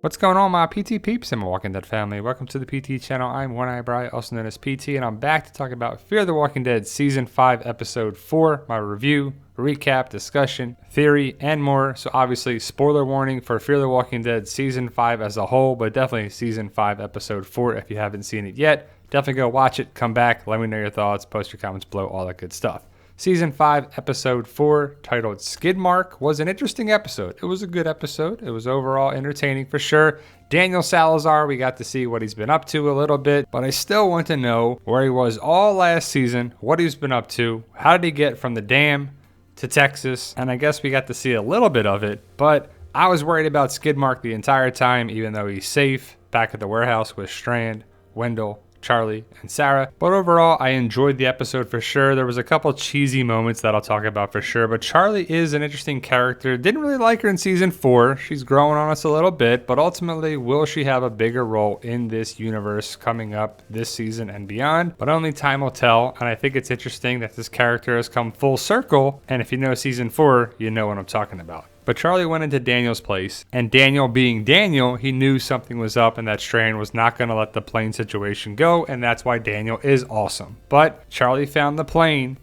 What's going on, my PT peeps and my Walking Dead family? Welcome to the PT channel. I'm One Eye Bry, also known as PT, and I'm back to talk about Fear the Walking Dead Season 5, Episode 4, my review, recap, discussion, theory, and more. So obviously, spoiler warning for Fear the Walking Dead Season 5 as a whole, but definitely Season 5, Episode 4 if you haven't seen it yet. Definitely go watch it, come back, let me know your thoughts, post your comments below, all that good stuff. Season 5, Episode 4, titled Skid Mark, was an interesting episode. It was a good episode. It was overall entertaining for sure. Daniel Salazar, we got to see what he's been up to a little bit, but I still want to know where he was all last season, what he's been up to, how did he get from the dam to Texas, and I guess we got to see a little bit of it, but I was worried about Skid Mark the entire time, even though he's safe back at the warehouse with Strand, Wendell, Charlie, and Sarah. But overall, I enjoyed the episode for sure. There was a couple cheesy moments that I'll talk about for sure, but Charlie is an interesting character. Didn't really like her in Season 4. She's growing on us a little bit, but ultimately, will she have a bigger role in this universe coming up this season and beyond? But only time will tell, and I think it's interesting that this character has come full circle, and if you know Season 4, you know what I'm talking about. But Charlie went into Daniel's place, and Daniel being Daniel, he knew something was up and that Strand was not going to let the plane situation go, and that's why Daniel is awesome. But Charlie found the plane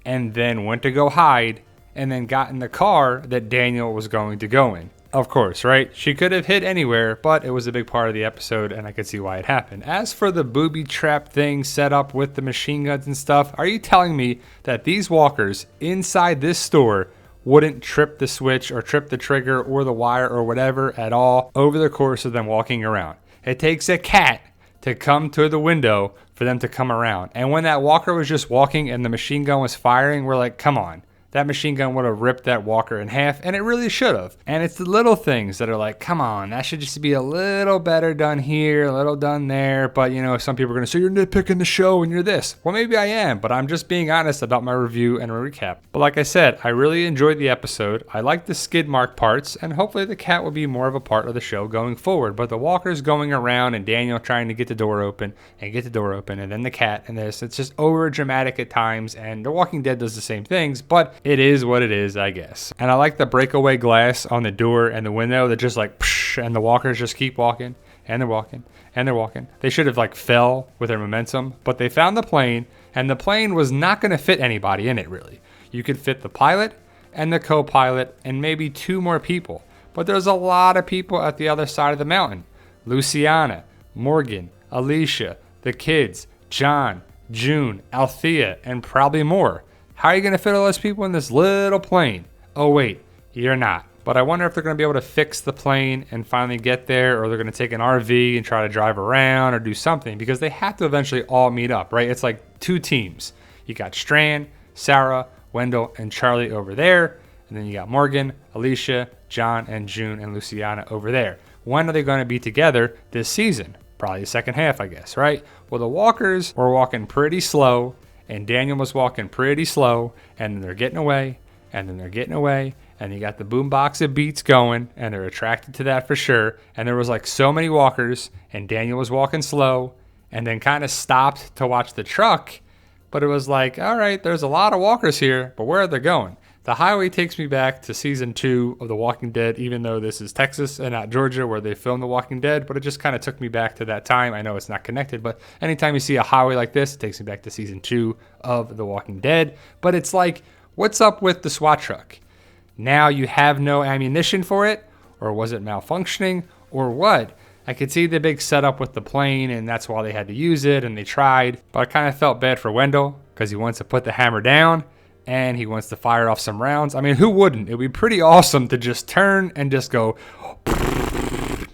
and then went to go hide and then got in the car that Daniel was going to go in. Of course, right? She could have hid anywhere, but it was a big part of the episode, and I could see why it happened. As for the booby trap thing set up with the machine guns and stuff, are you telling me that these walkers inside this store wouldn't trip the switch or trip the trigger or the wire or whatever at all over the course of them walking around? It takes a cat to come to the window for them to come around. And when that walker was just walking and the machine gun was firing, we're like, come on. That machine gun would have ripped that walker in half, and it really should have. And it's the little things that are like, come on, that should just be a little better done here, a little done there. But, you know, some people are going to say, you're nitpicking the show and you're this. Well, maybe I am, but I'm just being honest about my review and recap. But like I said, I really enjoyed the episode. I like the skid mark parts, and hopefully the cat will be more of a part of the show going forward. But the walkers going around and Daniel trying to get the door open and get the door open, and then the cat and this, it's just over dramatic at times, and The Walking Dead does the same things, but it is what it is, I guess. And I like the breakaway glass on the door and the window that just like, psh, and the walkers just keep walking, and they're walking, and they're walking. They should have like fell with their momentum, but they found the plane, and the plane was not going to fit anybody in it, really. You could fit the pilot and the co-pilot and maybe two more people, but there's a lot of people at the other side of the mountain. Luciana, Morgan, Alicia, the kids, John, June, Althea, and probably more. How are you going to fit all those people in this little plane? Oh, wait, you're not. But I wonder if they're going to be able to fix the plane and finally get there, or they're going to take an RV and try to drive around or do something, because they have to eventually all meet up, right? It's like two teams. You got Strand, Sarah, Wendell, and Charlie over there. And then you got Morgan, Alicia, John, and June, and Luciana over there. When are they going to be together this season? Probably the second half, I guess, right? Well, the walkers were walking pretty slow, and Daniel was walking pretty slow, and then they're getting away, and then they're getting away, and you got the boombox of beats going, and they're attracted to that for sure. And there was like so many walkers, and Daniel was walking slow, and then kind of stopped to watch the truck, but it was like, all right, there's a lot of walkers here, but where are they going? The highway takes me back to Season 2 of The Walking Dead, even though this is Texas and not Georgia where they filmed The Walking Dead, but it just kind of took me back to that time. I know it's not connected, but anytime you see a highway like this, it takes me back to Season 2 of The Walking Dead. But it's like, what's up with the SWAT truck? Now you have no ammunition for it? Or was it malfunctioning? Or what? I could see the big setup with the plane, and that's why they had to use it, and they tried. But I kind of felt bad for Wendell, because he wants to put the hammer down, and he wants to fire off some rounds. I mean, who wouldn't? It would be pretty awesome to just turn and just go,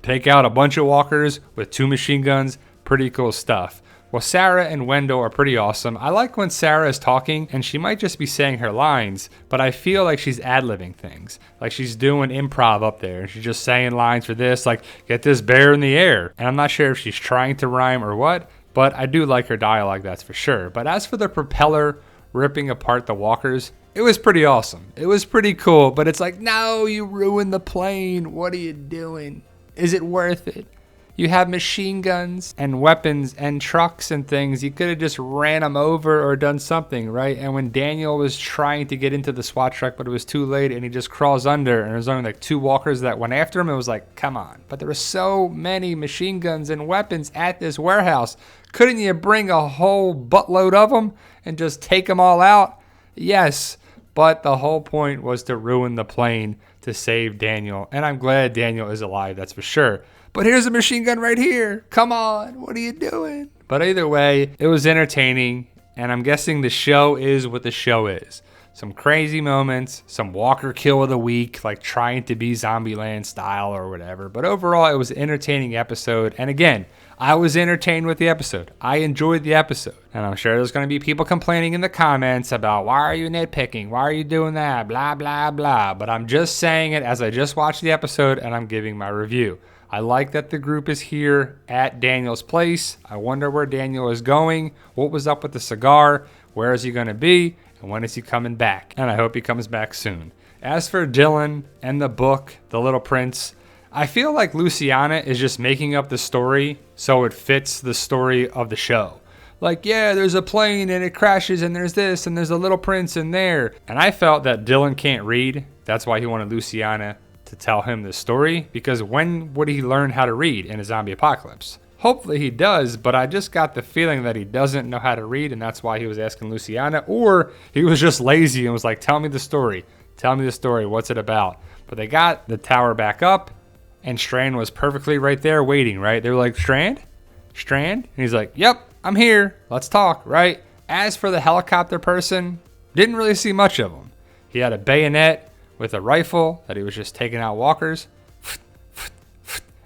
take out a bunch of walkers with two machine guns. Pretty cool stuff. Well, Sarah and Wendell are pretty awesome. I like when Sarah is talking, and she might just be saying her lines, but I feel like she's ad-libbing things. Like she's doing improv up there, and she's just saying lines for this, like, get this bear in the air. And I'm not sure if she's trying to rhyme or what, but I do like her dialogue, that's for sure. But as for the propeller ripping apart the walkers, it was pretty awesome. It was pretty cool, but it's like, no, you ruined the plane. What are you doing? Is it worth it? You have machine guns and weapons and trucks and things. You could have just ran them over or done something, right? And when Daniel was trying to get into the SWAT truck, but it was too late and he just crawls under and there's only like 2 walkers that went after him, it was like, come on. But there were so many machine guns and weapons at this warehouse. Couldn't you bring a whole buttload of them and just take them all out? Yes, but the whole point was to ruin the plane to save Daniel. And I'm glad Daniel is alive, that's for sure. But here's a machine gun right here. Come on, what are you doing? But either way, it was entertaining. And I'm guessing the show is what the show is. Some crazy moments, some Walker kill of the week, like trying to be Zombieland style or whatever. But overall, it was an entertaining episode. And again, I was entertained with the episode. I enjoyed the episode. And I'm sure there's going to be people complaining in the comments about, why are you nitpicking? Why are you doing that? Blah, blah, blah. But I'm just saying it as I just watched the episode and I'm giving my review. I like that the group is here at Daniel's place. I wonder where Daniel is going. What was up with the cigar? Where is he going to be? And when is he coming back? And I hope he comes back soon. As for Dylan and the book, The Little Prince, I feel like Luciana is just making up the story so it fits the story of the show. Like, yeah, there's a plane and it crashes and there's this and there's a little prince in there. And I felt that Dylan can't read. That's why he wanted Luciana to tell him the story, because when would he learn how to read in a zombie apocalypse? Hopefully he does, but I just got the feeling that he doesn't know how to read, and that's why he was asking Luciana, or he was just lazy and was like, tell me the story, what's it about? But they got the tower back up, and Strand was perfectly right there waiting, right? They were like, Strand? And he's like, yep, I'm here, let's talk, right? As for the helicopter person, didn't really see much of him. He had a bayonet with a rifle that he was just taking out walkers.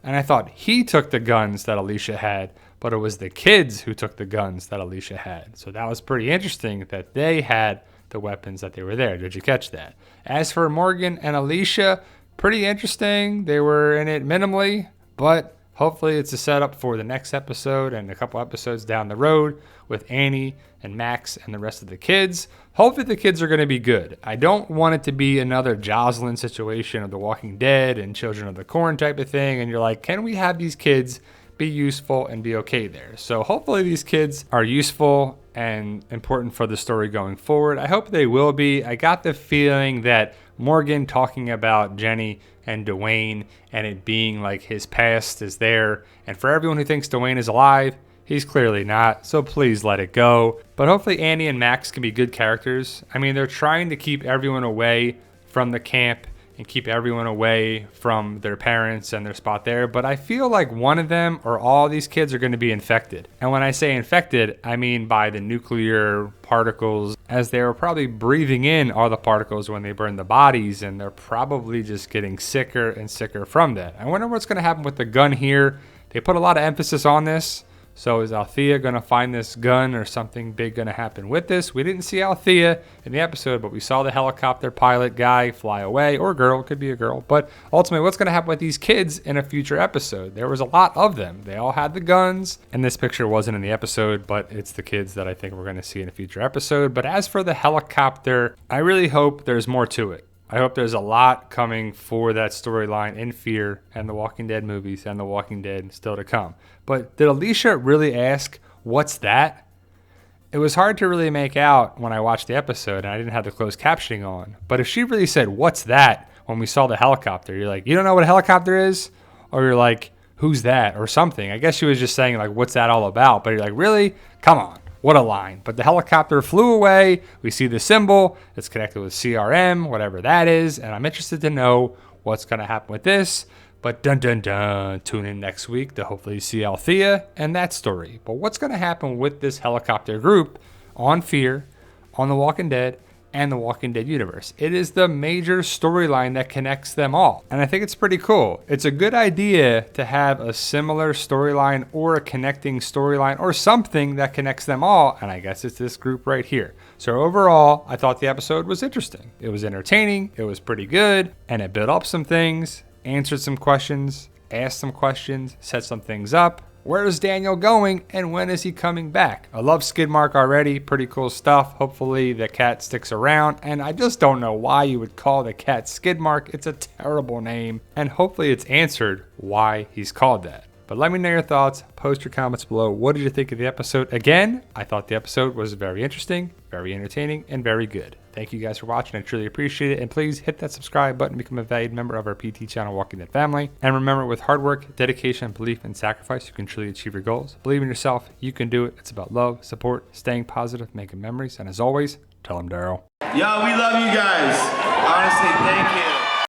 And I thought he took the guns that Alicia had, but it was the kids who took the guns that Alicia had. So that was pretty interesting that they had the weapons that they were there. Did you catch that? As for Morgan and Alicia, pretty interesting. They were in it minimally, but hopefully it's a setup for the next episode and a couple episodes down the road with Annie and Max and the rest of the kids. Hopefully the kids are going to be good. I don't want it to be another Jocelyn situation of The Walking Dead and Children of the Corn type of thing. And you're like, can we have these kids be useful and be okay there? So hopefully these kids are useful and important for the story going forward. I hope they will be. I got the feeling that Morgan talking about Jenny and Dwayne and it being like his past is there. And for everyone who thinks Dwayne is alive, he's clearly not, so please let it go. But hopefully Annie and Max can be good characters. I mean, they're trying to keep everyone away from the camp and keep everyone away from their parents and their spot there. But I feel like one of them or all these kids are going to be infected. And when I say infected, I mean by the nuclear particles, as they were probably breathing in all the particles when they burned the bodies, and they're probably just getting sicker and sicker from that. I wonder what's going to happen with the gun here. They put a lot of emphasis on this. So is Althea going to find this gun or something big going to happen with this? We didn't see Althea in the episode, but we saw the helicopter pilot guy fly away, or girl, could be a girl. But ultimately, what's going to happen with these kids in a future episode? There was a lot of them. They all had the guns, and this picture wasn't in the episode, but it's the kids that I think we're going to see in a future episode. But as for the helicopter, I really hope there's more to it. I hope there's a lot coming for that storyline in Fear and the Walking Dead movies and the Walking Dead still to come. But did Alicia really ask, what's that? It was hard to really make out when I watched the episode and I didn't have the closed captioning on. But if she really said, what's that? When we saw the helicopter, you're like, you don't know what a helicopter is? Or you're like, who's that? Or something. I guess she was just saying, like, what's that all about? But you're like, really? Come on. What a line. But the helicopter flew away. We see the symbol. It's connected with CRM, whatever that is. And I'm interested to know what's going to happen with this. But dun dun dun, tune in next week to hopefully see Althea and that story. But what's going to happen with this helicopter group on Fear, on The Walking Dead, and The Walking Dead universe? It is the major storyline that connects them all. And I think it's pretty cool. It's a good idea to have a similar storyline or a connecting storyline or something that connects them all. And I guess it's this group right here. So overall, I thought the episode was interesting. It was entertaining. It was pretty good. And it built up some things, answered some questions, asked some questions, set some things up. Where is Daniel going and when is he coming back? I love Skidmark already. Pretty cool stuff. Hopefully the cat sticks around. And I just don't know why you would call the cat Skidmark. It's a terrible name. And hopefully it's answered why he's called that. But let me know your thoughts. Post your comments below. What did you think of the episode? Again, I thought the episode was very interesting, very entertaining, and very good. Thank you guys for watching. I truly appreciate it. And please hit that subscribe button to become a valued member of our PT channel, Walking Dead family. And remember, with hard work, dedication, belief, and sacrifice, you can truly achieve your goals. Believe in yourself. You can do it. It's about love, support, staying positive, making memories. And as always, tell them Daryl. Yo, we love you guys. Honestly, thank you.